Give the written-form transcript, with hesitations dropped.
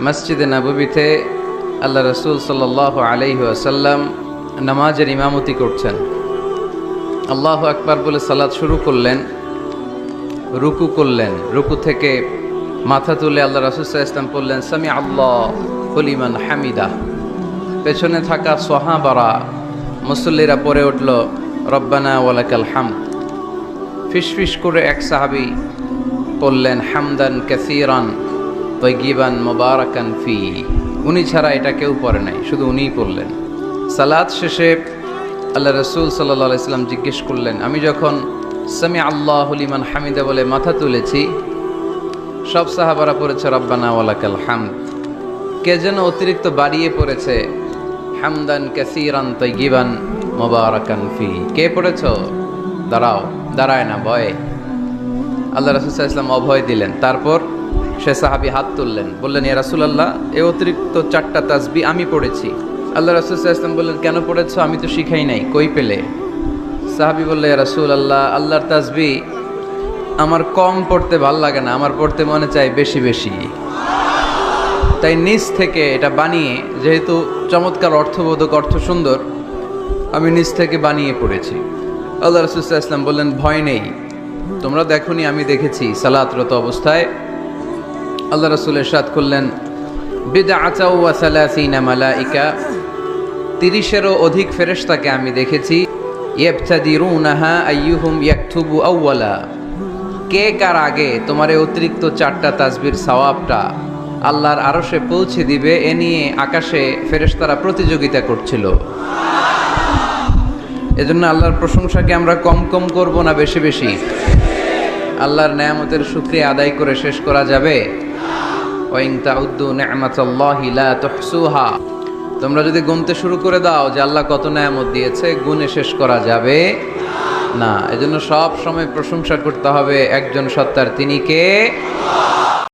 মসজিদে নববীতে আল্লাহ রসুল সাল্লাল্লাহু আলাইহি ওয়াসাল্লাম নামাজের ইমামতি করছেন। আল্লাহু আকবার বলে সালাত শুরু করলেন, রুকু করলেন, রুকু থেকে মাথা তুলে আল্লাহ রাসূল সাল্লাল্লাহু আলাইহি ওয়াসাল্লাম বললেন সামি আল্লাহু লিমান হামিদা। পেছনে থাকা সাহাবারা মুসল্লিরা পড়ে উঠল রব্বানা ওয়ালাকাল হামদ। ফিসফিস করে এক সাহাবী বললেন হামদান কাসীরান তয়্যিবান মুবারাকান ফি। উনি ছাড়া এটা কেউ পড়ে নাই, শুধু উনিই পড়লেন। সালাত শেষে আল্লাহ রাসূল সাল্লাল্লাহু আলাইহি ওয়াসাল্লাম জিজ্ঞেস করলেন, আমি যখন সামি আল্লাহু লিমান হামিদা বলে মাথা তুলেছি, সব সাহাবারা পড়েছে রব্বানা ওয়ালাকাল হামদ, কে যেন অতিরিক্ত বাড়িয়ে পড়েছে হামদান কাসীরান তয়্যিবান মুবারাকান ফি। কে পড়েছ? দাঁড়াও, দাঁড়ায় না, ভয়ে। আল্লাহ রাসূল সাল্লাল্লাহু আলাইহি ওয়াসাল্লাম অভয় দিলেন। তারপর সে সাহাবী হাত তুললেন, বললেন ইয়া রাসূলুল্লাহ, এই অতিরিক্ত 4টা তাসবিহ আমি পড়েছি। আল্লাহ রাসূল সাল্লাল্লাহু আলাইহি ওয়াসাল্লাম বললেন, কেন পড়েছ? আমি তো শিখাই নাই, কই পেলে? সাহাবী বললেন, ইয়া রাসূলুল্লাহ, আল্লাহর তাসবিহ আমার কম পড়তে ভাল লাগে না, আমার পড়তে মনে চায় বেশি বেশি। তাই নিজ থেকে এটা বানিয়ে, যেহেতু চমৎকার অর্থবোধক, অর্থ সুন্দর, আমি নিজ থেকে বানিয়ে পড়েছি। আল্লাহ রাসূল সাল্লাল্লাহু আলাইহি ওয়াসাল্লাম বললেন, ভয় নেই, তোমরা দেখোনি, আমি দেখেছি। সালাতরত অবস্থায় আল্লাহ রাসূল ইরশাদ করলেন, বিদআতাও ওয়া সালাসিনা মালাইকা, 30-এরও অধিক ফেরেশতাকে আমি দেখেছি। ইয়াবতাদিরুনাহা আইয়ুহুম ইয়াকতুবু আউওয়ালা, কে কার আগে তোমার এই অতিরিক্ত 4টা তাসবিহর সওয়াবটা আল্লাহর আরশে পৌঁছে দিবে, এ নিয়ে আকাশে ফেরেশতারা প্রতিযোগিতা করছিল। এজন্য আল্লাহর প্রশংসাকে আমরা কম কম করব না বেশি বেশি? আল্লাহর নেয়ামতের শুকরিয়া আদায় করে শেষ করা যাবে? ওয়া ইন তাউদ্দু নি'মাতাল্লাহি লা তুহসুহা, তোমরা যদি গুনতে শুরু করে দাও যে আল্লাহ কত নেয়ামত দিয়েছে, গুণে শেষ করা যাবে না। এজন্য সব সময় প্রশংসা করতে হবে একজন সত্তার, তিনি কে?